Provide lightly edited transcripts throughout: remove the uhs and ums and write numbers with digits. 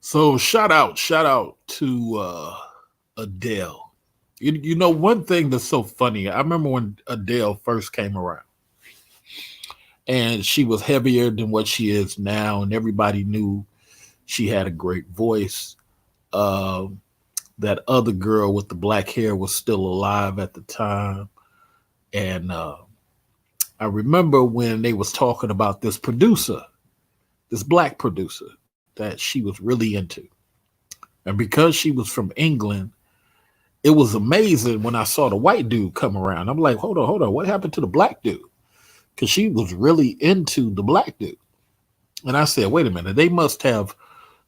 So shout out to Adele. You know one thing that's so funny. I remember when Adele first came around, and she was heavier than what she is now, and everybody knew she had a great voice. Uh, that other girl with the black hair was still alive at the time, and I remember when they was talking about this producer, this black producer that she was really into. And because she was from England, it was amazing when I saw the white dude come around. I'm like, hold on, what happened to the black dude? Because she was really into the black dude. And I said, wait a minute, they must have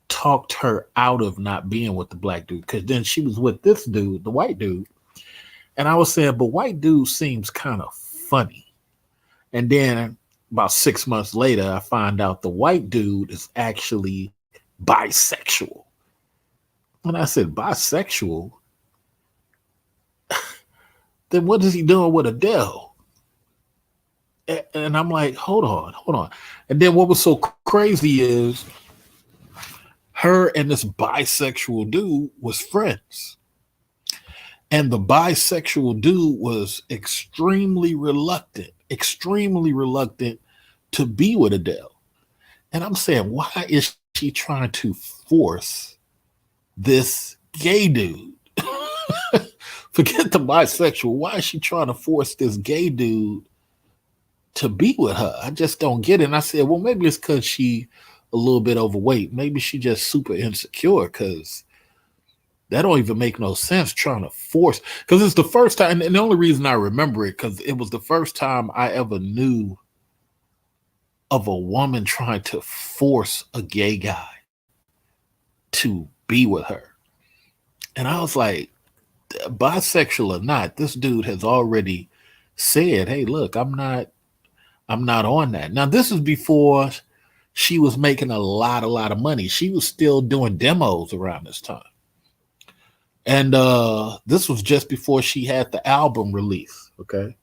talked her out of not being with the black dude. Because then she was with this dude, the white dude. And I was saying, but white dude seems kind of funny. And then about 6 months later, I find out the white dude is actually bisexual. When I said bisexual, then what is he doing with Adele? And I'm like, hold on. And then what was so crazy is her and this bisexual dude was friends. And the bisexual dude was extremely reluctant to be with Adele. And I'm saying, why is she trying to force this gay dude? Forget the bisexual. Why is she trying to force this gay dude to be with her? I just don't get it. And I said, well, maybe it's because she a little bit overweight. Maybe she just super insecure because that don't even make no sense trying to force. Because it's the first time, and the only reason I remember it, because it was the first time I ever knew of a woman trying to force a gay guy to be with her. And I was like, bisexual or not, this dude has already said, hey, look, I'm not on that. Now, this is before she was making a lot of money. She was still doing demos around this time. And this was just before she had the album release. Okay.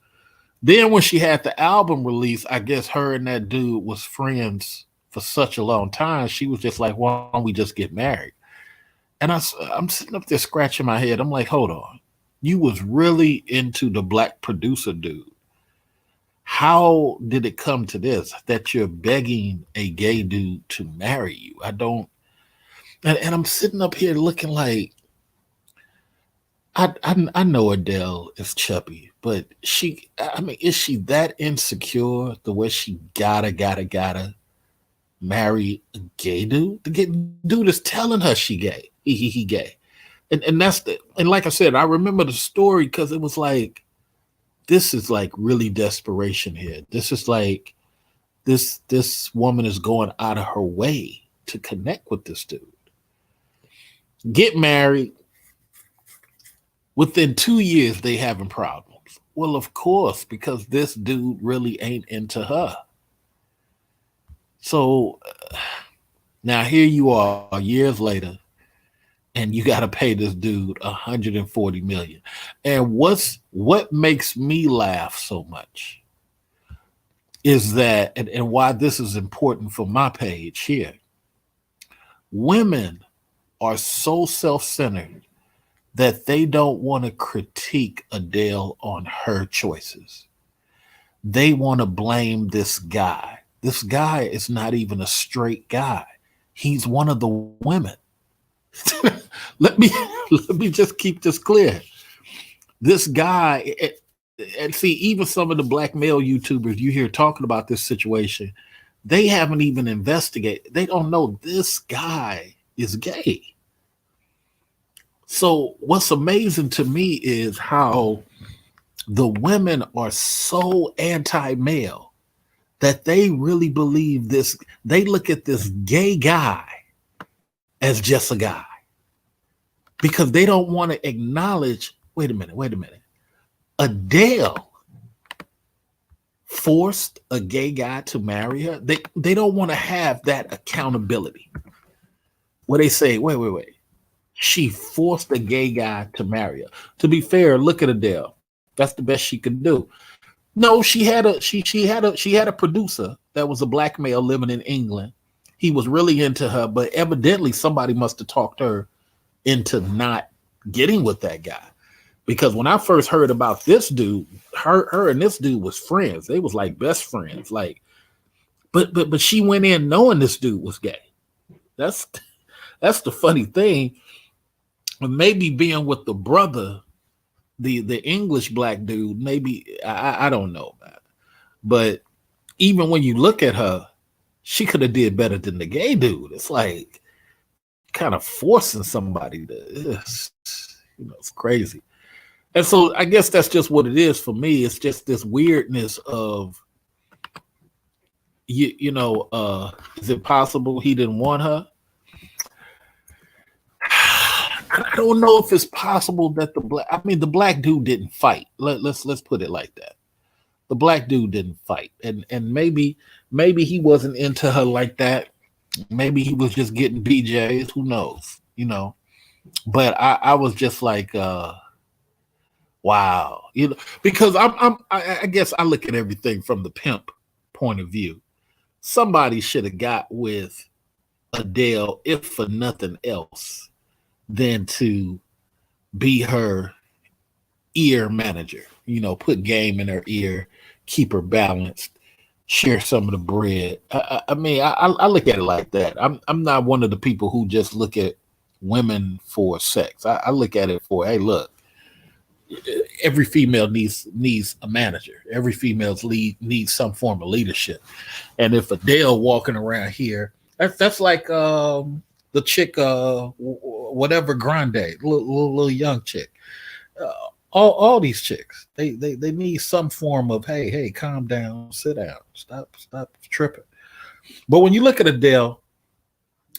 Then when she had the album release, I guess her and that dude was friends for such a long time. She was just like, why don't we just get married? And I'm sitting up there scratching my head. I'm like, hold on. You was really into the black producer dude. How did it come to this that you're begging a gay dude to marry you? I don't. And I'm sitting up here looking like, I know Adele is chubby, but I mean, is she that insecure the way she gotta marry a gay dude? The gay dude is telling her she gay. He gay. And that's and like I said, I remember the story because it was like, this is like really desperation here. This is like this woman is going out of her way to connect with this dude. Get married. Within 2 years, they having problems. Well, of course, because this dude really ain't into her. So now here you are years later, and you got to pay this dude 140 million. And what makes me laugh so much is that, and why this is important for my page here. Women are so self-centered that they don't want to critique Adele on her choices. They want to blame this guy. This guy is not even a straight guy. He's one of the women. let me let me just keep this clear. This guy, and see, even some of the black male YouTubers you hear talking about this situation, they haven't even investigated. They don't know this guy is gay. So what's amazing to me is how the women are so anti-male that they really believe this. They look at this gay guy as just a guy because they don't want to acknowledge, wait a minute. Adele forced a gay guy to marry her. They don't want to have that accountability where they say, wait. She forced a gay guy to marry her. To be fair, look at Adele. That's the best she could do. No, she had a producer that was a black male living in England. he was really into her, but evidently somebody must have talked her into not getting with that guy. Because when I first heard about this dude, her and this dude was friends. They was like best friends. Like, but she went in knowing this dude was gay. That's the funny thing. Maybe being with the brother, the English black dude, maybe I don't know about it. But even when you look at her, she could have did better than the gay dude. It's like kind of forcing somebody to, it's crazy. And so I guess that's just what it is for me. It's just this weirdness of, is it possible he didn't want her? I don't know if it's possible that the black dude didn't fight. Let's put it like that. The black dude didn't fight, and maybe he wasn't into her like that. Maybe he was just getting BJs. Who knows? But I was just like, wow, because I guess I look at everything from the pimp point of view. Somebody should have got with Adele, if for nothing else, than to be her ear manager. Put game in her ear, keep her balanced, share some of the bread. I mean, I look at it like that. I'm not one of the people who just look at women for sex. I look at it for, hey, look, every female needs a manager. Every female's needs some form of leadership. And if Adele walking around here, that's like the chick, whatever Grande, little young chick. All these chicks, they need some form of, hey, calm down, sit down, stop tripping. But when you look at Adele,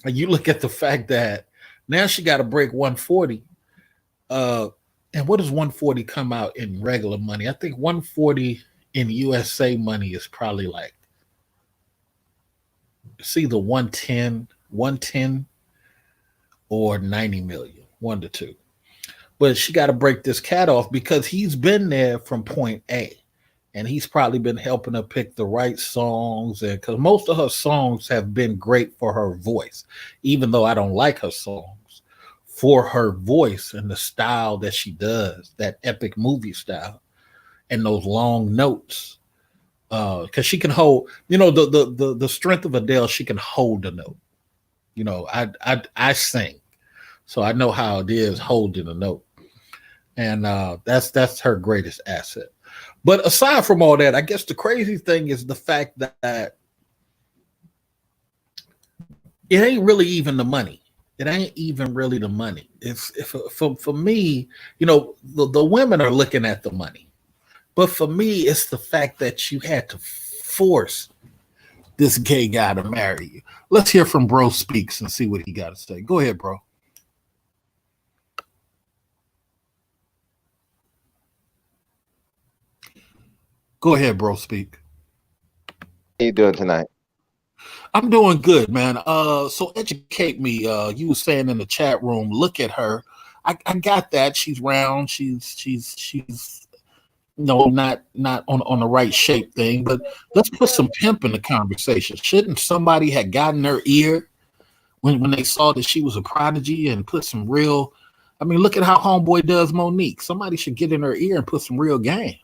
and you look at the fact that now she got to break 140, and what does 140 come out in regular money? I think 140 in USA money is probably like, it's either 110 or 90 million, one to two. But she got to break this cat off because he's been there from point A, and he's probably been helping her pick the right songs. And because most of her songs have been great for her voice, even though I don't like her songs, for her voice and the style that she does, that epic movie style, and those long notes. Because she can hold, the strength of Adele, she can hold a note. I sing, so I know how it is holding a note. And that's her greatest asset. But aside from all that, I guess the crazy thing is the fact that it ain't really even the money. It ain't even really the money. It's for me, the women are looking at the money. But for me, it's the fact that you had to force this gay guy to marry you. Let's hear from Bro Speaks and see what he got to say. Go ahead, bro. Go ahead, bro. Speak. How you doing tonight? I'm doing good, man. So educate me. You were saying in the chat room, look at her. I got that. She's round. She's not on the right shape thing. But let's put some pimp in the conversation. Shouldn't somebody have gotten her ear when they saw that she was a prodigy and put some real? I mean, look at how Homeboy does Monique. Somebody should get in her ear and put some real game.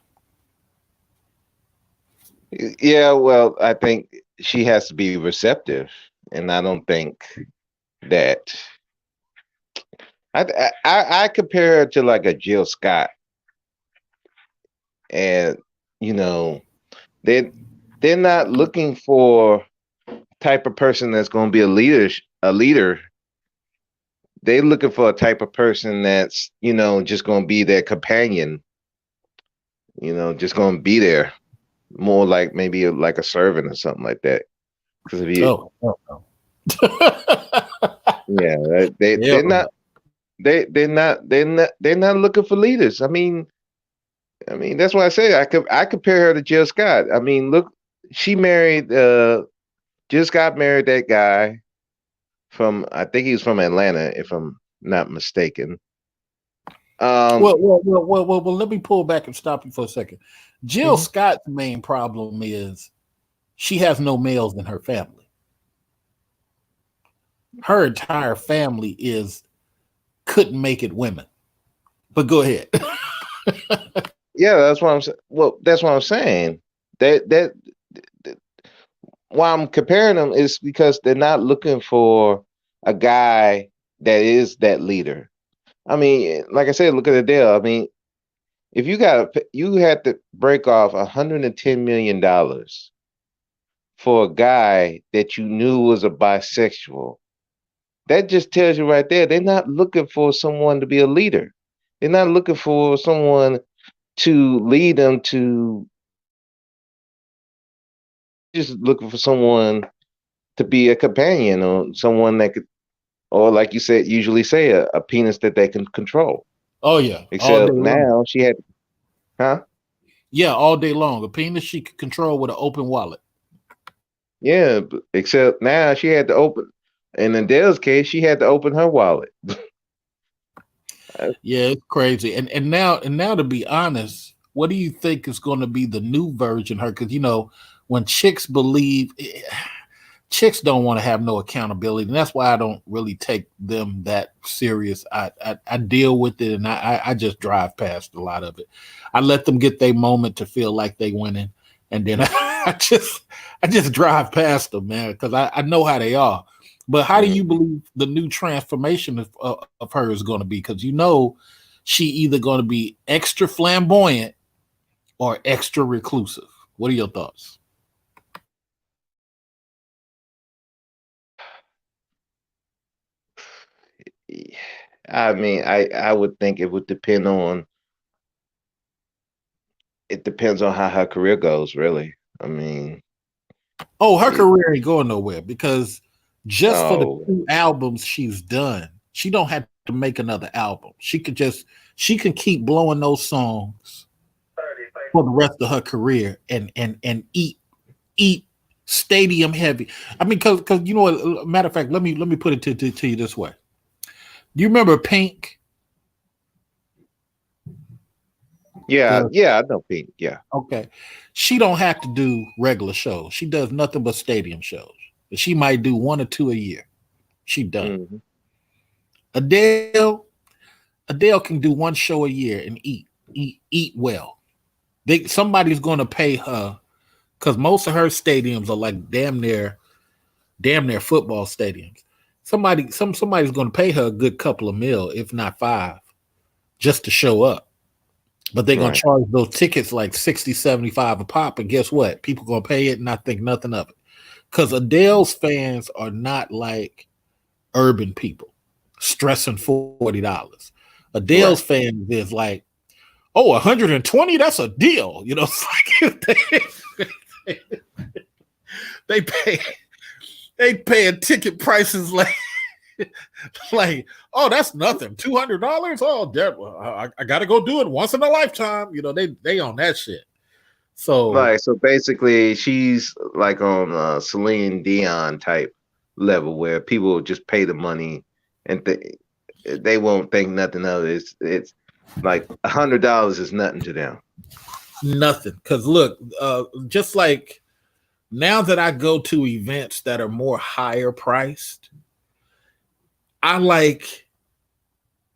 Yeah, well, I think she has to be receptive, and I don't think that I compare her to like a Jill Scott, and they're not looking for type of person that's going to be a leader. They're looking for a type of person that's just going to be their companion, just going to be there. More like maybe like a servant or something like that. Because if you, yeah, they're not looking for leaders. I mean that's why I say I compare her to Jill Scott. I mean, look, she married Jill Scott married that guy from, I think he was from Atlanta, if I'm not mistaken. Well, let me pull back and stop you for a second. Jill Scott's main problem is she has no males in her family. her entire family is couldn't make it women. But go ahead. Yeah, that's what I'm saying. Well, that's what I'm saying. That why I'm comparing them is because they're not looking for a guy that is that leader. I mean, like I said, look at Adele. I mean, if you had to break off $110 million for a guy that you knew was a bisexual, that just tells you right there they're not looking for someone to be a leader. They're not looking for someone to lead them to, just looking for someone to be a companion or someone that could, or like you said, usually say a penis that they can control. Oh yeah, all day Except long. now she had, huh? Yeah, all day long. A penis she could control with an open wallet. Yeah, except now she had to open. In Adele's case, she had to open her wallet. Uh, Yeah, it's crazy. And now to be honest, what do you think is going to be the new version of her? Because when chicks believe, chicks don't want to have no accountability, and that's why I don't really take them that serious. I deal with it, and I just drive past a lot of it. I let them get their moment to feel like they winning, and then I just drive past them, man, because I know how they are. But how do you mhm. believe the new transformation of her is going to be? Because she either going to be extra flamboyant or extra reclusive. What are your thoughts? I mean, I would think it would depend on. It depends on how her career goes, really. I mean, Oh, her it, career ain't going nowhere because just for the no, 2 albums she's done, she don't have to make another album. She can keep blowing those songs for the rest of her career and eat stadium heavy. I mean, because matter of fact, let me put it to you this way. Do you remember Pink? yeah, The yeah, I know Pink. Yeah, Okay, she don't have to do regular shows. She does nothing but stadium shows. She might do one or two a year. She done. hmm, Adele, Adele can do one show a year and eat well. Somebody's going to pay her because most of her stadiums are like damn near football stadiums. Somebody's going to pay her a good couple of mil, if not five, just to show up. But they're going to right, charge those tickets like 60, 75 a pop. And guess what? People going to pay it and not think nothing of it. Because Adele's fans are not like urban people stressing $40. Adele's right, fans is like, oh, 120, that's a deal. It's like they pay they paying ticket prices like, oh, that's nothing. $200. Oh, I got to go do it once in a lifetime. They on that shit. So right. So basically, she's like on Celine Dion type level where people will just pay the money and they won't think nothing of it. It's like $100 is nothing to them. nothing. Because look, just like now that I go to events that are more higher priced, I like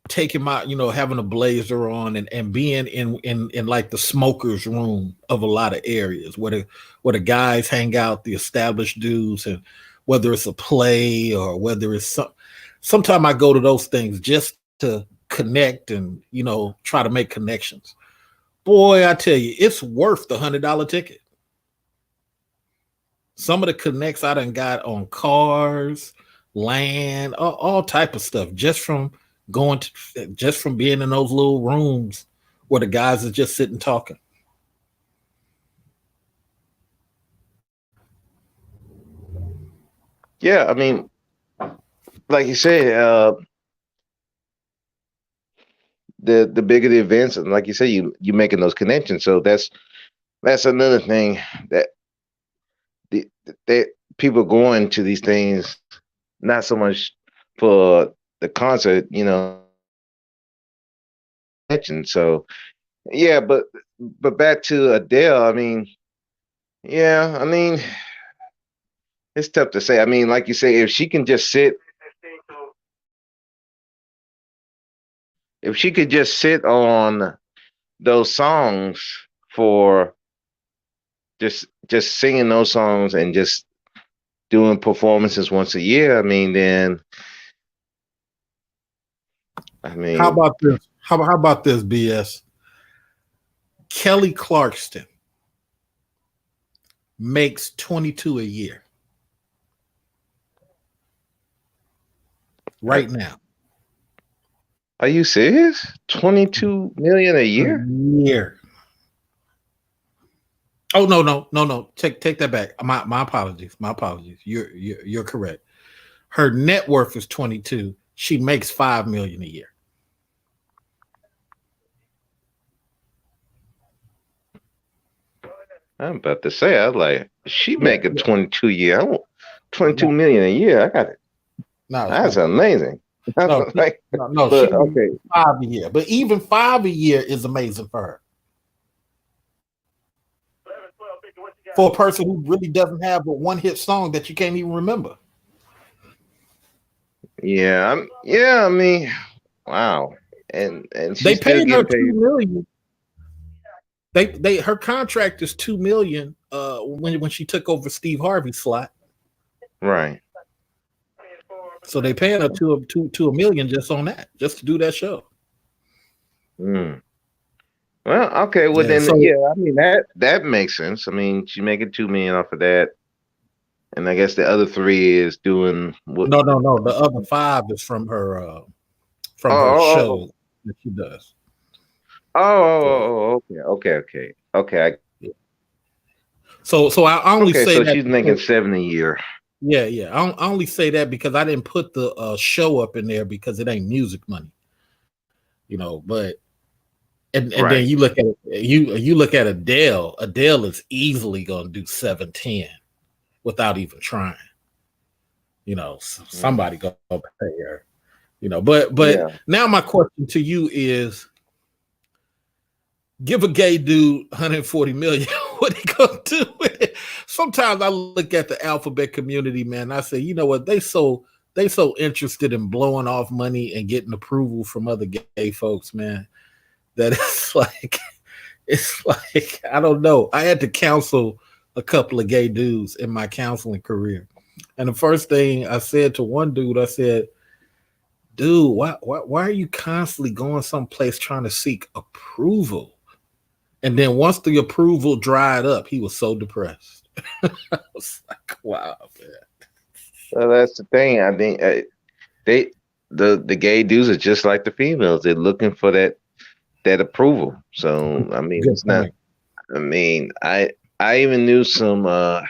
taking having a blazer on and being in like the smokers room of a lot of areas where the guys hang out, the established dudes, and whether it's a play or whether it's sometime I go to those things just to connect and try to make connections. Boy, I tell you, it's worth the $100 ticket. Some of the connects I done got on cars, land, all type of stuff, just from being in those little rooms where the guys are just sitting talking. Yeah, I mean, like you said, the bigger the events, and like you say, you making those connections. So that's another thing that the that people going to these things, not so much for the concert, connection. So yeah, but back to Adele. I mean, yeah, I mean, it's tough to say. I mean, like you say, if she can just sit. if she could just sit on those songs for just singing those songs and just doing performances once a year, I mean, then I How mean, about this? How about this, BS? Kelly Clarkson makes 22 a year right now. are you serious? 22 million a A year? year. Oh no. Take that back. My apologies. My apologies. You're correct. Her net worth is 22. She makes 5 million a year. I'm about to say, I was like, she Yeah, making yeah. 22 year. I want 22 No, million a year. I got it. That's no, amazing. no, Like, no. She but makes okay, 5 a year. But even 5 a year is amazing for her. For a person who really doesn't have a one hit song that you can't even remember. yeah, yeah. I mean, wow, and They she's still paid her getting 2 million. They her contract is 2 million when she took over Steve Harvey's slot. right. So they paying her two a million just on that, just to do that show. Mm. Well, okay. Well, Yeah. then, So yeah. I mean that makes sense. I mean, she's making 2 million off of that, and I guess the other three is doing what? no. The other five is Oh, from her oh, oh, show that she does. So okay. I only Okay, say so that she's making because 7 a year. yeah. I only say that because I didn't put the show up in there because it ain't music money, But and then Right. you look at you look at Adele. Adele is easily going to do 710 without even trying. Mm. Somebody gonna pay her. But Yeah. now my question to you is: give a gay dude 140 million. What he gonna do with it? Sometimes I look at the alphabet community, man. I say, you know what? They so interested in blowing off money and getting approval from other gay folks, man. That it's like I don't know. I had to counsel a couple of gay dudes in my counseling career, and the first thing I said to one dude, I said, "Dude, why are you constantly going someplace trying to seek approval?" And then once the approval dried up, he was so depressed. I was like, wow, man. Well, that's the thing. I think they the gay dudes are just like the females. They're looking for that approval. So I mean, Good it's not. point. I mean, I even knew some uh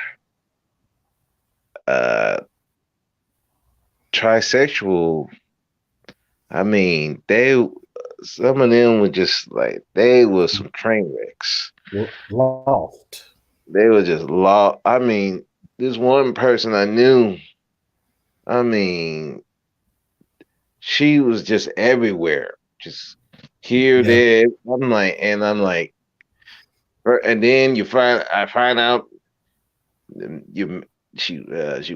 trisexual. I mean, they some of them were just like they were some train wrecks. Lost. They were just law. I mean, this one person I knew. I mean, she was just everywhere, just here, Yeah. there. I'm like, and then I find out you she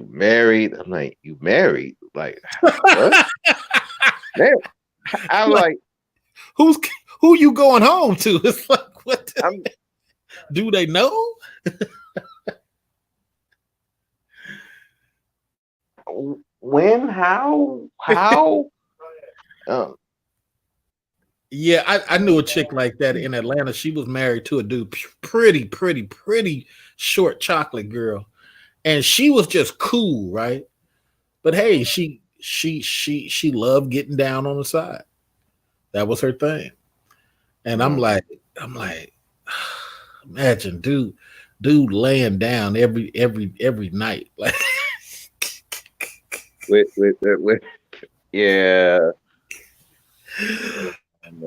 married. I'm like, you married? Like what? Man, I'm Like, like, who's who you going home to? It's like, I'm do they know? when, how? Um, Yeah, I knew a chick like that in Atlanta. She was married to a dude, pretty short chocolate girl, and she was just cool, right? But hey, she loved getting down on the side. That was her thing. And I'm mm, like, I'm like, imagine dude laying down every night. Like, with, yeah.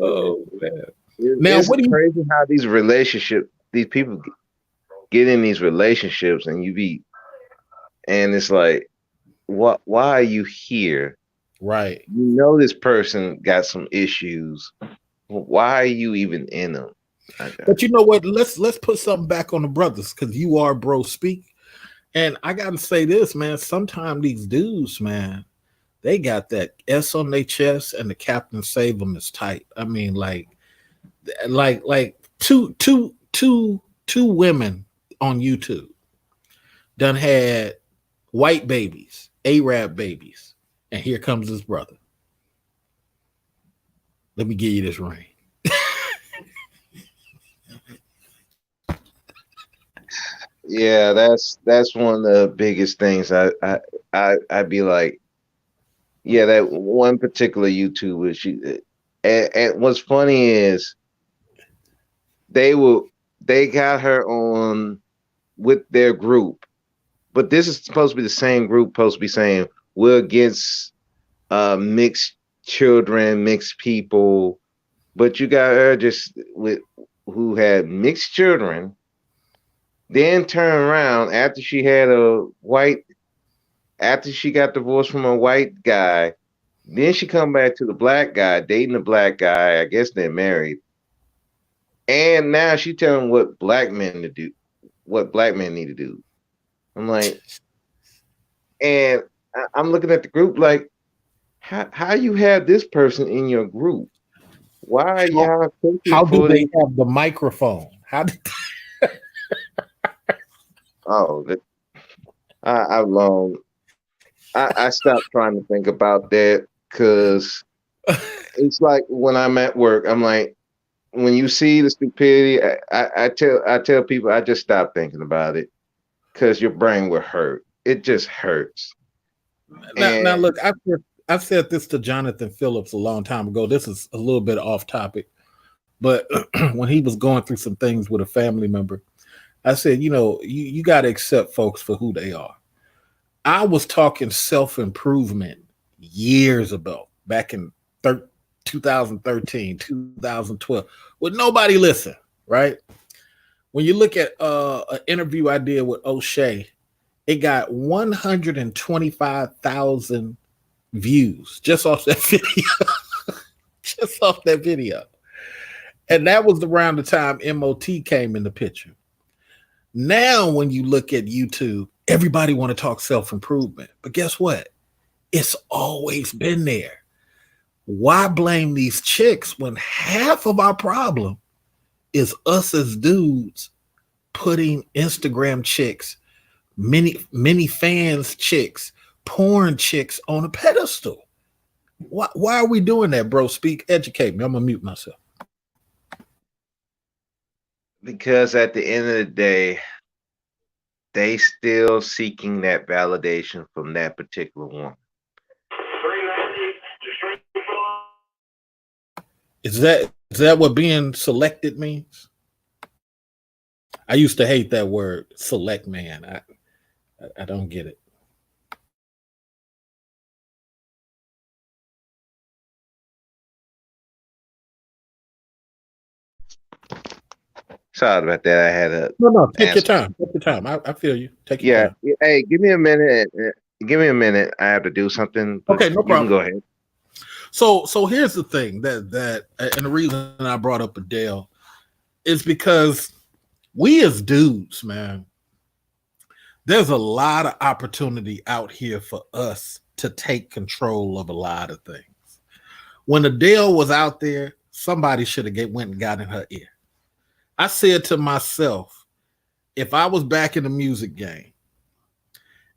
oh man. Now It's what do you crazy how these people get in these relationships, and and it's like, what? Why are you here? right? You know this person got some issues. Why are you even in them? But you know what? Let's put something back on the brothers because you are bro speak. And I gotta say this, man. Sometimes these dudes, man, They got that S on their chest, and the Captain Save them is tight. I mean, like two women on YouTube done had white babies, Arab babies, and here comes his brother. Let me give you this ring. Yeah, that's one of the biggest things. I'd be like, yeah, that one particular YouTuber. And what's funny is they will they got her on with their group, but this is supposed to be the same group supposed to be saying we're against mixed children, mixed people, but you got her just with who had mixed children, then turn around after she had a white after she got divorced from a white guy, then she come back to the black guy, dating the black guy. I guess they're married, and now she telling what black men to do, what black men need to do. I'm like, and I'm looking at the group like, how you have this person in your group? Why are How, y'all pushing how do for they the? have the microphone? How did Oh, I've long. I stopped trying to think about that because it's like when I'm at work, I'm like, when you see the stupidity, I tell people I just stop thinking about it because your brain will hurt. It just hurts. now And look, I've said this to Jonathan Phillips a long time ago. This is a little bit off topic, but when he was going through some things with a family member, I said, you got to accept folks for who they are. I was talking self improvement years ago, back in 2013, 2012, with nobody listen, right? When you look at an interview I did with O'Shea, it got 125,000 views just off that video, just off that video. And that was around the time MOT came in the picture. Now, when you look at YouTube, everybody want to talk self-improvement. But guess what? It's always been there. Why blame these chicks when half of our problem is us as dudes putting Instagram chicks, many fans chicks, porn chicks on a pedestal? Why are we doing that, bro? Speak, educate me. I'm gonna mute myself. because at the end of the day, they still seeking that validation from that particular one. Is that what being selected means? I used to hate that word, select man. I don't get it. Sorry about that. I had a No, take your answer. time. Take your time. I feel you. Take your Yeah. time. Hey, give me a minute. Give me a minute. I have to do something, but Okay, no you can problem. go ahead. So here's the thing that and the reason I brought up Adele is because we as dudes, man, there's a lot of opportunity out here for us to take control of a lot of things. When Adele was out there, somebody should have went and got in her ear. I said to myself, if I was back in the music game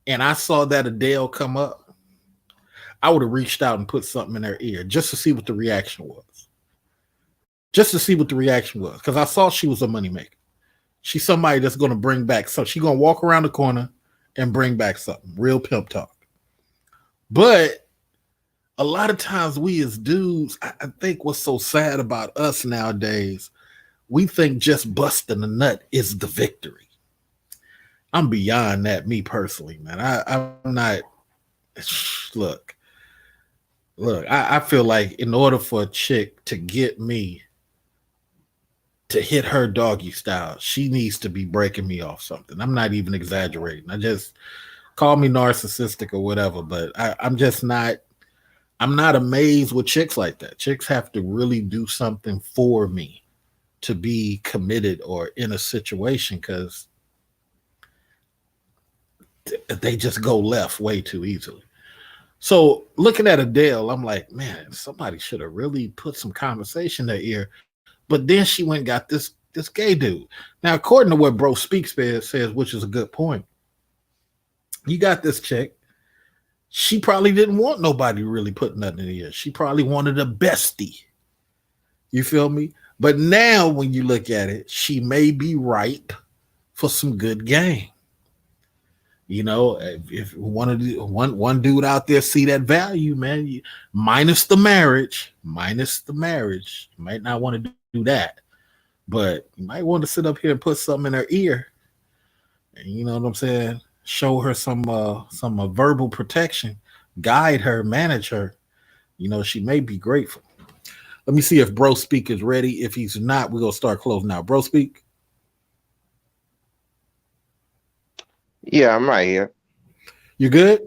and I saw that Adele come up, I would have reached out and put something in her ear just to see what the reaction was. Just to see what the reaction was. Because I saw she was a moneymaker. She's somebody that's going to bring back something. She's going to walk around the corner and bring back something. Real pimp talk. But a lot of times we as dudes, I think what's so sad about us nowadays, we think just busting a nut is the victory. I'm beyond that, me personally, man. I'm not. Look, I feel like in order for a chick to get me to hit her doggy style, she needs to be breaking me off something. I'm not even exaggerating. I just call me narcissistic or whatever, but I'm just not. I'm not amazed with chicks like that. Chicks have to really do something for me to be committed or in a situation because they just go left way too easily. So looking at Adele, I'm like, man, somebody should have really put some conversation in their ear. But then she went and got this gay dude. Now, according to what Bro Speaks says, which is a good point, you got this chick. She probably didn't want nobody really put nothing in the ear. She probably wanted a bestie. You feel me? But now when you look at it, she may be ripe for some good game. You know, if one dude out there see that value, man, minus the marriage, you might not want to do that, but you might want to sit up here and put something in her ear, and you know what I'm saying? Show her some verbal protection, guide her, manage her. You know, she may be grateful. Let me see if Bro Speak is ready. If he's not, we're gonna start closing out. Bro Speak, Yeah, I'm right here. you good?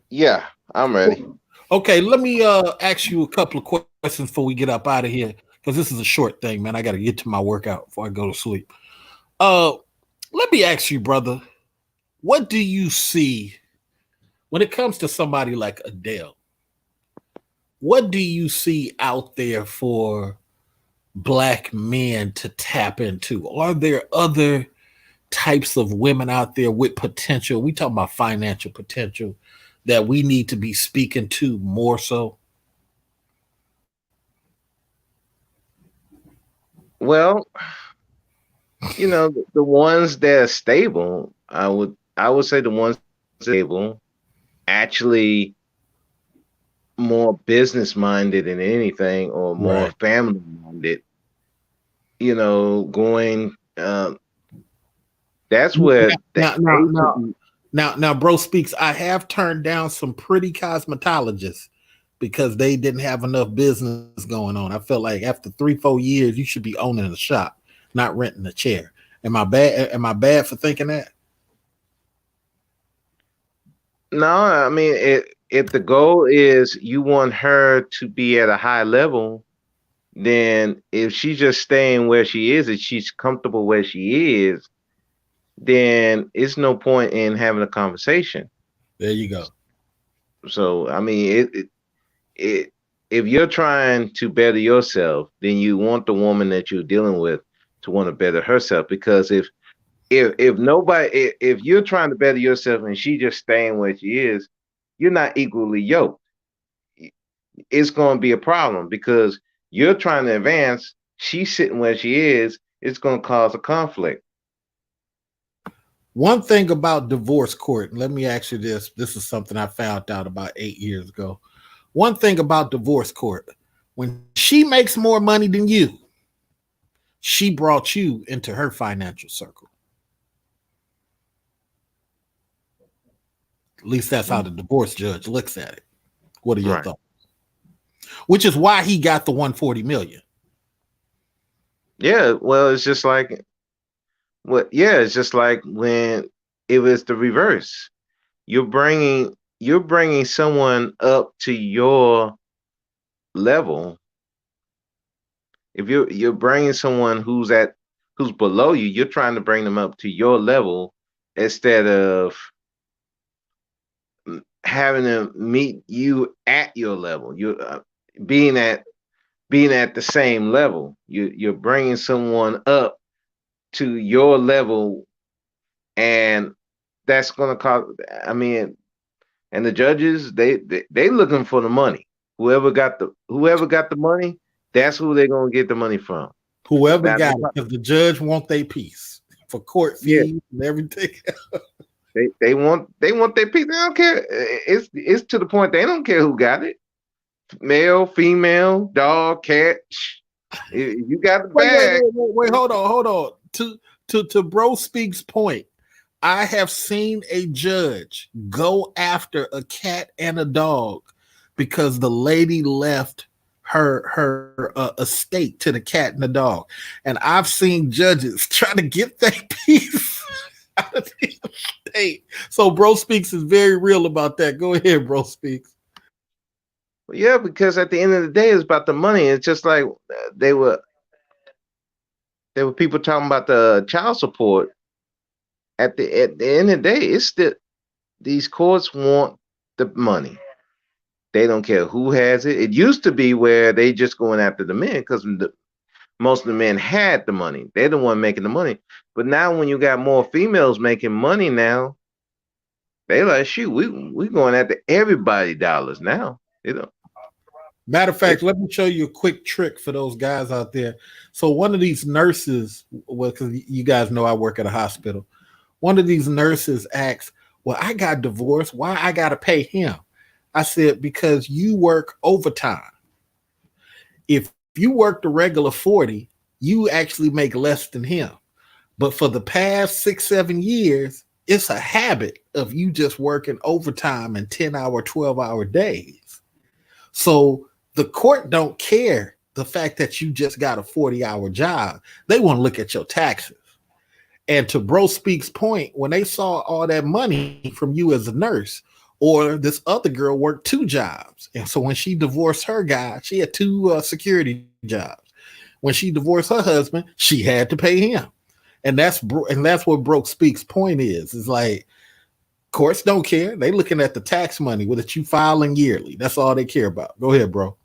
Yeah, I'm ready. Okay, let me ask you a couple of questions before we get up out of here, because this is a short thing, man. I got to get to my workout before I go to sleep. Uh, Let me ask you, brother, what do you see when it comes to somebody like Adele? What do you see out there for black men to tap into? Are there other types of women out there with potential? We talk about financial potential that we need to be speaking to more so. Well, the ones that are stable, I would say the ones stable, actually more business minded than anything, or more Right. family minded. Going. That's Now, where now, now, they should now, be. now, Bro Speaks. I have turned down some pretty cosmetologists because they didn't have enough business going on. I felt like after 3, 4 years, you should be owning a shop, not renting a chair. Am I bad? Am I bad for thinking that? No, I mean, if the goal is you want her to be at a high level, then if she's just staying where she is and she's comfortable where she is, then it's no point in having a conversation. There you go. So, I mean, it if you're trying to better yourself, then you want the woman that you're dealing with to want to better herself. Because if nobody, if you're trying to better yourself and she just staying where she is, you're not equally yoked. It's going to be a problem because you're trying to advance, she's sitting where she is. It's going to cause a conflict. One thing about divorce court, let me ask you this. This is something I found out about 8 years ago. One thing about divorce court, when she makes more money than you, she brought you into her financial circle. At least that's how Mm. the divorce judge looks at it. What are your Right. thoughts? Which is why he got the 140 million. Yeah. Well, it's just like yeah, it's just like when it was the reverse. You're bringing someone up to your level. If you're bringing someone who's below you, you're trying to bring them up to your level instead of having them meet you at your level. You being at being at the same level. You're bringing someone up to your level, and that's gonna cause. I mean, and the judges they looking for the money. Whoever got the money, that's who they're gonna get the money from. Whoever Now, got it, because the judge want their piece for court yeah, fees and everything. they want their piece. They don't care. It's to the point they don't care who got it. Male, female, dog, cat. You got the bag. Wait. Hold on. To Bro Speaks point, I have seen a judge go after a cat and a dog because the lady left her estate to the cat and the dog, and I've seen judges try to get that piece out of the estate. So Bro Speaks is very real about that. Go ahead, Bro Speaks. Yeah, because at the end of the day, it's about the money. It's just like they were there were people talking about the child support. At the end of the day, these courts want the money. They don't care who has it. It used to be where they just going after the men because most of the men had the money. They're the one making the money. But now when you got more females making money now, they like shoot, we going after everybody dollars now. You know. Matter of It, fact, let me show you a quick trick for those guys out there. So one of these nurses, well, because you guys know I work at a hospital, one of these nurses asks, "Well, I got divorced. Why I got to pay him?" I said, "Because you work overtime. If you work the regular 40, you actually make less than him. But for the past 6, 7 years, it's a habit of you just working overtime and 10-hour, 12-hour days. So the court don't care the fact that you just got a 40-hour job. They want to look at your taxes. And to Bro Speaks' point, when they saw all that money from you as a nurse, or this other girl worked 2 jobs. And so when she divorced her guy, she had 2 security jobs. When she divorced her husband, she had to pay him. And that's what Broke Speaks' point is like courts don't care. They looking at the tax money with you filing yearly. That's all they care about. Go ahead, bro.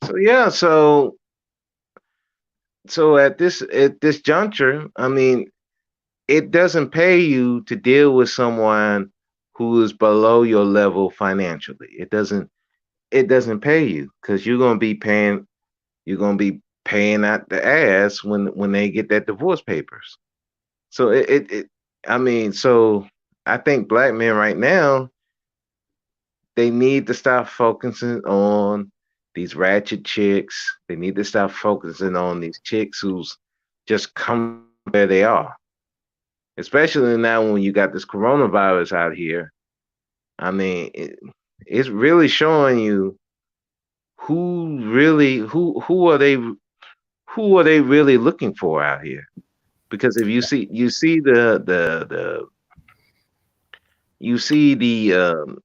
so yeah, so at this juncture, I mean, it doesn't pay you to deal with someone who is below your level financially. It doesn't pay you because you're gonna be paying out the ass when they get that divorce papers. So it I mean, so I think black men right now they need to stop focusing on these ratchet chicks. They need to stop focusing on these chicks who's just comfortable where they are. Especially now when you got this coronavirus out here. I mean, it's really showing you who are they really looking for out here? Because if you see the you see the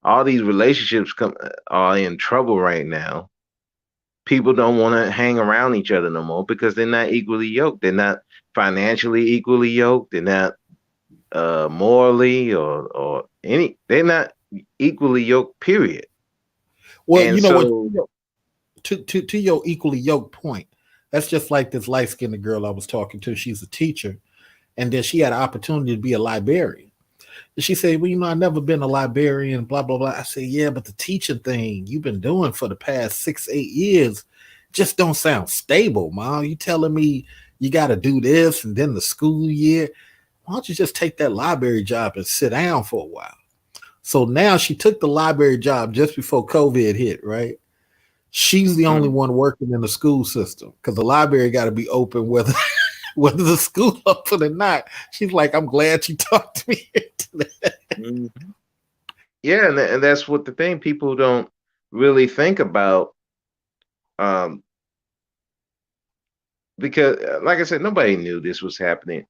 all these relationships come are in trouble right now. People don't want to hang around each other no more because they're not equally yoked. They're not financially equally yoked. They're not morally or any. They're not equally yoked. Period. Well, And you know what? so, To your equally yoked point, that's just like this light skinned girl I was talking to. She's a teacher, and then she had an opportunity to be a librarian. And she said, "Well, I never been a librarian, blah, blah, blah." I said, "Yeah, but the teaching thing you've been doing for the past 6, 8 years just don't sound stable, Mom. You telling me you got to do this and then the school year? Why don't you just take that library job and sit down for a while?" So now she took the library job just before COVID hit, right? She's the only mm, one working in the school system because the library got to be open whether whether the school open or not. She's like, "I'm glad you talked to me today." mm, yeah, and that's what the thing people don't really think about. Um, because, like I said, nobody knew this was happening,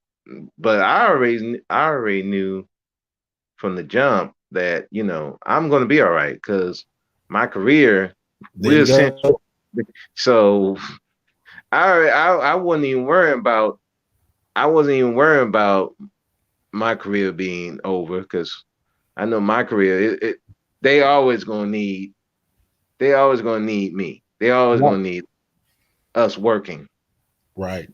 but I already knew from the jump that I'm going to be all right because my career There we're you go. essential. So I wasn't even worrying about I wasn't even worrying about my career being over because I know my career they always gonna need they always gonna need me. They always Right, gonna need us working. right,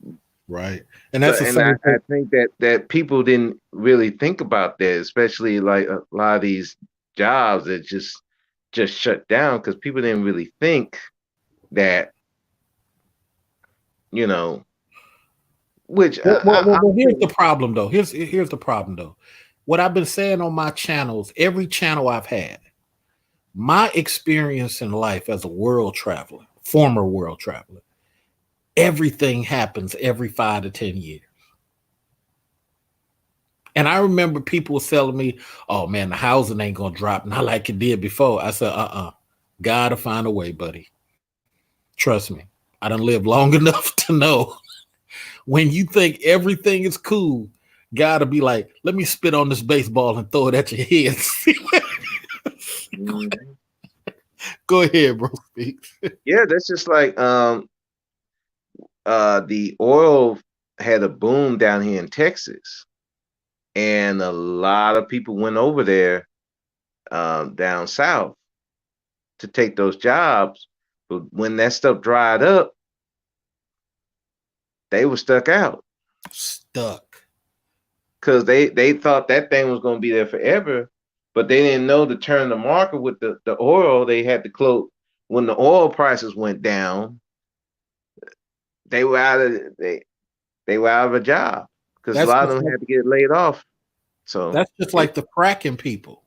right. And So that's the and same I thing. think that people didn't really think about that, especially like a lot of these jobs that just shut down because people didn't really think that, you know, which Well, I here's the think problem, though. Here's the problem, though. What I've been saying on my channels, every channel I've had, my experience in life as a world traveler, former world traveler, everything happens every 5 to 10 years. And I remember people were telling me, "Oh man, the housing ain't gonna drop not like it did before." I said, gotta find a way, buddy. Trust me. I done lived long enough to know when you think everything is cool, gotta be like, let me spit on this baseball and throw it at your head. mhm. Go ahead, bro. Speak. Yeah, that's just like the oil had a boom down here in Texas. and a lot of people went over there down south to take those jobs. But when that stuff dried up, they were stuck out Stuck. because they thought that thing was going to be there forever, but they didn't know to turn the market with the oil. They had to close when the oil prices went down. They were out of they were out of a job because a That's lot of just them like had to get laid off. So that's just it, like the fracking people.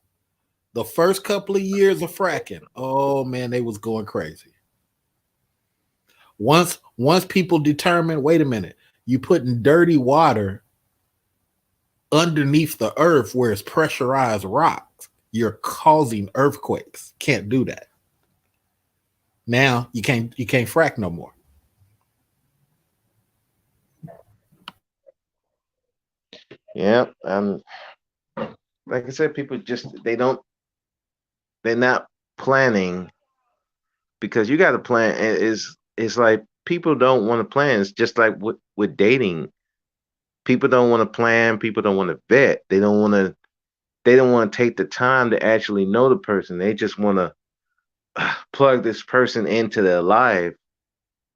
The first couple of years of fracking, oh man, they was going crazy. Once people determined, wait a minute, you putting dirty water underneath the earth where it's pressurized rocks, you're causing earthquakes. Can't do that. Now you can't frack no more. yeah, like I said, people just they're not planning because you got to plan. It's like people don't want to plan. It's just like with dating. People don't want to plan. People don't want to vet. They don't want to. They don't want to take the time to actually know the person. They just want to plug this person into their life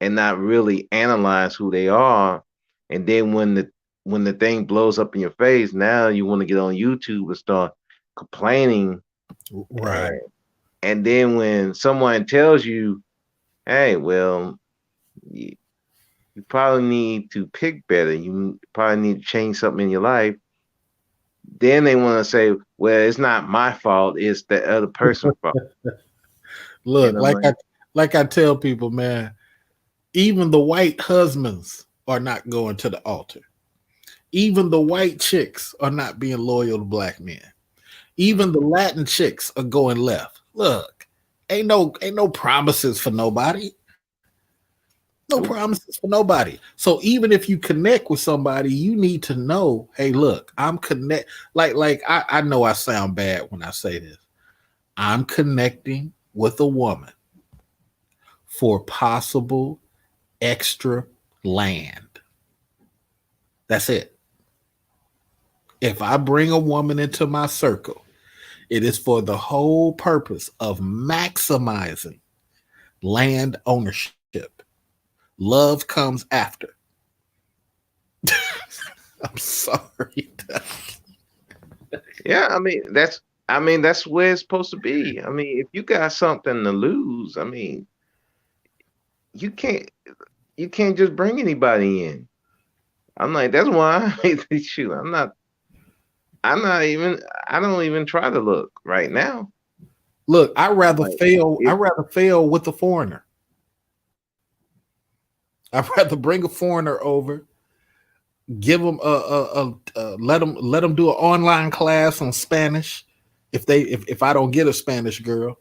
and not really analyze who they are. And then when the thing blows up in your face, now you want to get on YouTube and start complaining. Right. And, and then when someone tells you, "Hey, well, you probably need to pick better. You probably need to change something in your life." Then they want to say, "Well, it's not my fault. It's the other person's fault." You Look, know, like, like I tell people, man, even the white husbands are not going to the altar. Even the white chicks are not being loyal to black men. Even the Latin chicks are going left. Look, ain't no promises for nobody. No nope. promises for nobody. So even if you connect with somebody, you need to know, hey, look, I'm connect like I know I sound bad when I say this. I'm connecting with a woman for possible extra land. That's it. If I bring a woman into my circle, it is for the whole purpose of maximizing land ownership. Love comes after. I'm sorry. Yeah, I mean that's where it's supposed to be. I mean, if you got something to lose, I mean, you can't you can't just bring anybody in. I'm like, that's why shoot, I'm not even I don't even try to look right now. Look, I'm like, I if rather fail with a foreigner. I'd rather bring a foreigner over, give them let them do an online class on Spanish if I don't get a Spanish girl,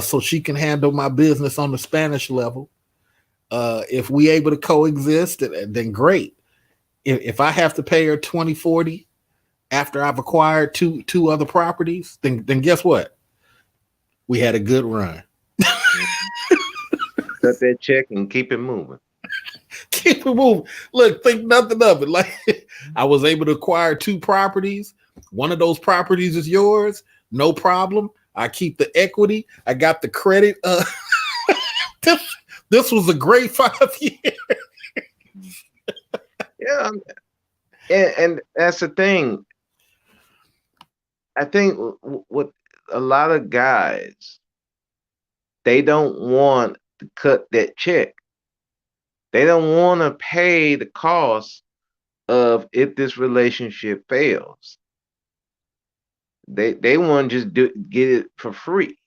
so she can handle my business on the Spanish level. If we able to coexist, then great. If I have to pay her 2040 after I've acquired two other properties, then guess what? We had a good run. cut that check and keep it moving. Keep it moving. Look, think nothing of it. Like I was able to acquire two properties. One of those properties is yours. No problem. I keep the equity. I got the credit. This, this was a great 5 years. Yeah, and that's the thing. I think what a lot of guys they don't want to cut that check. They don't want to pay the cost of if this relationship fails. They want to just get it for free.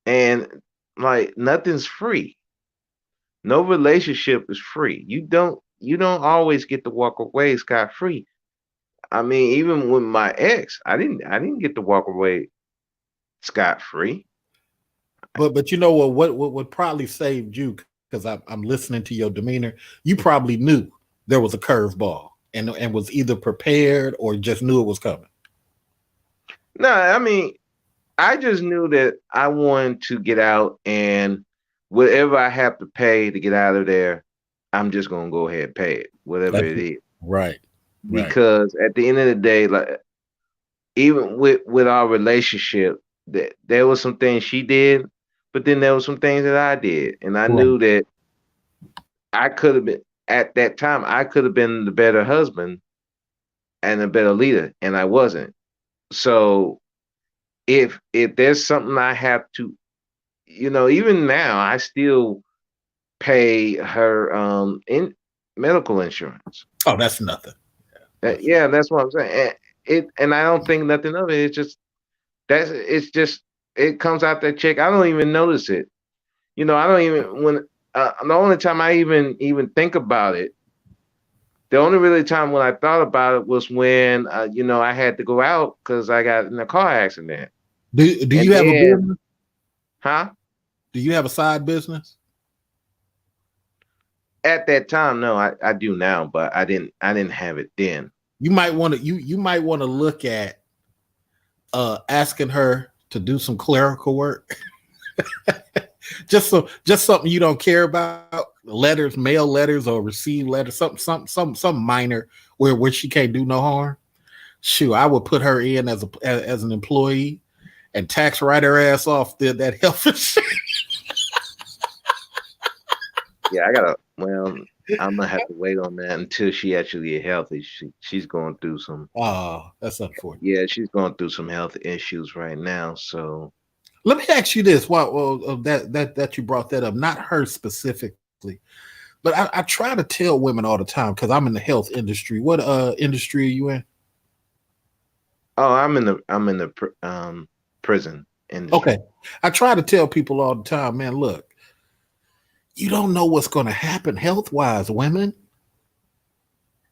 And like nothing's free. No relationship is free. You don't always get to walk away scot free. I mean, even with my ex, I didn't get to walk away scot free. But you know what would probably saved you because I'm listening to your demeanor. You probably knew there was a curveball and was either prepared or just knew it was coming. No, I mean, I just knew that I wanted to get out and whatever I have to pay to get out of there, I'm just gonna go ahead and pay it, whatever That's it is. right. Right. because at the end of the day, like even with our relationship, that there was some things she did, but then there was some things that I did, and I Right. knew that I could have been at that time. I could have been the better husband and a better leader, and I wasn't. So if there's something I have to, even now, I still pay her in medical insurance. Oh, that's nothing. That's Yeah, that's what I'm saying. And I don't think nothing of it. It's just it comes out that check. I don't even notice it. I don't even when the only time I even think about it, the only really time when I thought about it was when I had to go out because I got in a car accident. do And you have a then, business? huh? Do you have a side business? At that time, no, I do now, but I didn't have it then. You might want to look at asking her to do some clerical work. Just something you don't care about, letters, mail letters or receive letters, some minor where she can't do no harm. Shoot, I would put her in as an employee and tax write her ass off that health insurance. Yeah, I gotta. Well, I'm gonna have to wait on that until she actually get healthy. She's going through some. Oh, that's unfortunate. Yeah, she's going through some health issues right now. So, Let me ask you this: that you brought that up, not her specifically, but I try to tell women all the time because I'm in the health industry. What industry are you in? oh, I'm in the prison Okay, industry. I try to tell people all the time, man. Look, you don't know what's going to happen health wise, women.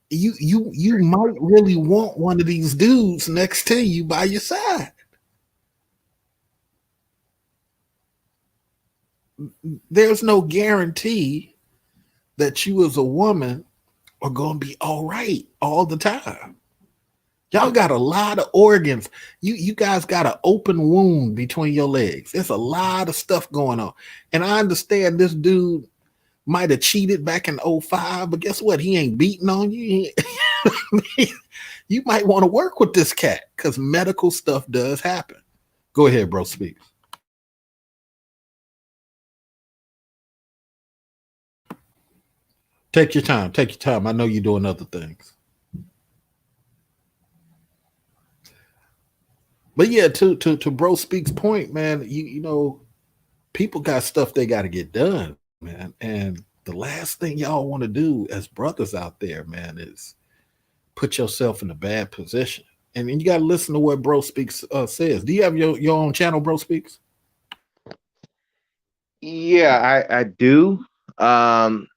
You might really want one of these dudes next to you by your side. There's no guarantee that you as a woman are going to be all right all the time. Y'all got a lot of organs. You guys got an open wound between your legs. There's a lot of stuff going on. And I understand this dude might have cheated back in '05, but guess what? He ain't beating on you. You might want to work with this cat because medical stuff does happen. Go ahead, bro. Speak. Take your time. Take your time. I know you're doing other things. But yeah, to bro speaks point, man. People got stuff they got to get done, man. And the last thing y'all want to do as brothers out there, man, is put yourself in a bad position. And then you got to listen to what Bro Speaks says. Do you have your own channel, Bro Speaks? Yeah, I do. Um,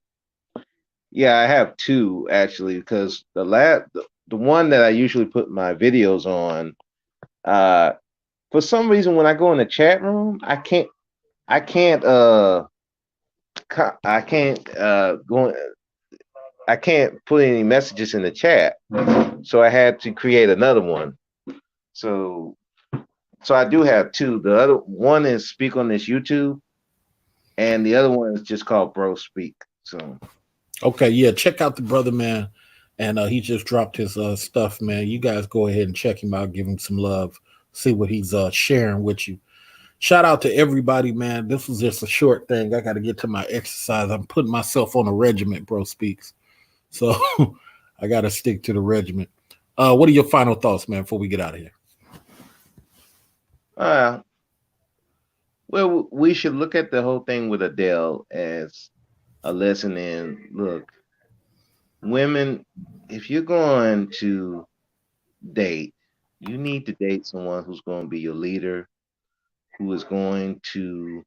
yeah, I have two actually because the one that I usually put my videos on, uh, for some reason when I go in the chat room, I can't I can't go I can't put any messages in the chat. So I had to create another one. So I do have two. The other one is Speak on This YouTube, and the other one is just called Bro Speak. So Okay, yeah, check out the brother, man. And he just dropped his stuff, man. You guys go ahead and check him out, give him some love, see what he's sharing with you. Shout out to everybody, man. This was just a short thing. I got to get to my exercise. I'm putting myself on a regiment, Bro Speaks. So I got to stick to the regiment. What are your final thoughts, man, before we get out of here? uh well, we should look at the whole thing with Adele as a lesson in look, women, if you're going to date, you need to date someone who's going to be your leader, who is going to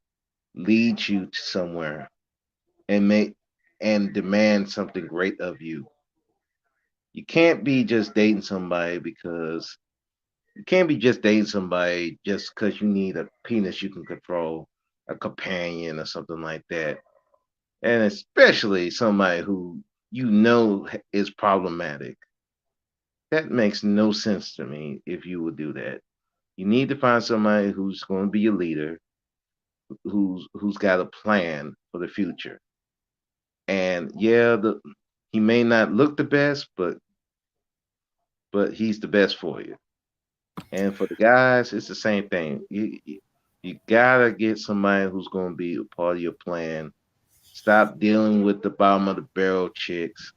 lead you to somewhere and make and demand something great of you. You can't be just dating somebody because you can't be just dating somebody just because you need a penis you can control, a companion or something like that. And especially somebody who is problematic. That makes no sense to me if you would do that. You need to find somebody who's going to be a leader, who's got a plan for the future. And yeah, he may not look the best, but but he's the best for you. And for the guys, it's the same thing. You gotta get somebody who's gonna be a part of your plan. Stop dealing with the bottom of the barrel chicks.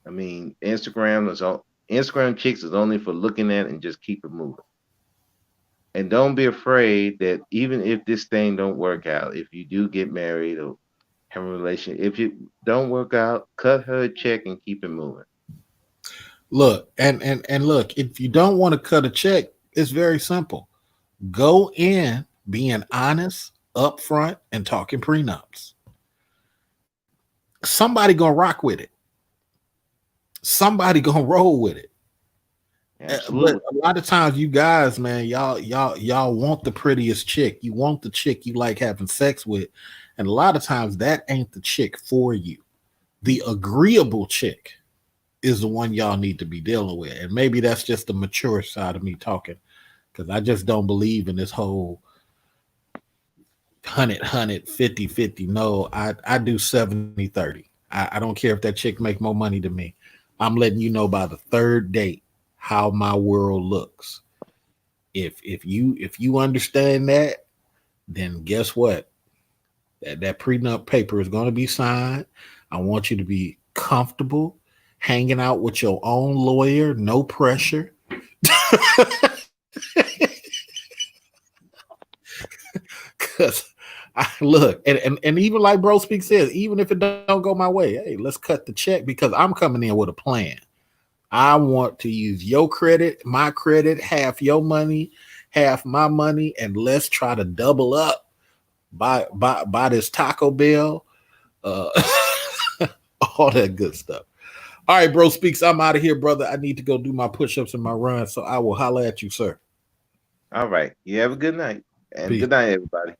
I mean, Instagram chicks is only for looking at and just keep it moving. And don't be afraid that even if this thing don't work out, if you do get married or have a relation, if it don't work out, cut her a check and keep it moving. Look, and look, if you don't want to cut a check, it's very simple. Go in being honest, upfront, and talking prenups. Somebody gonna rock with it. Somebody gonna roll with it. But Absolutely. a lot of times, you guys, man, y'all want the prettiest chick. You want the chick you like having sex with, and a lot of times that ain't the chick for you. The agreeable chick is the one y'all need to be dealing with, and maybe that's just the mature side of me talking, because I just don't believe in this whole 100 50 No, I do 70-30. I don't care if that chick make more money than me. I'm letting you know by the third date how my world looks. If you understand that, then guess what? That prenup paper is going to be signed. I want you to be comfortable hanging out with your own lawyer, no pressure. Because I look, and even like Bro Speak says, even if it don't go my way, hey, let's cut the check because I'm coming in with a plan. I want to use your credit, my credit, half your money, half my money, and let's try to double up. Buy this Taco Bell, uh, all that good stuff. All right, Bro Speaks. I'm out of here, brother. I need to go do my push-ups and my run, so I will holler at you, sir. All right. You have a good night. And Peace. good night, everybody.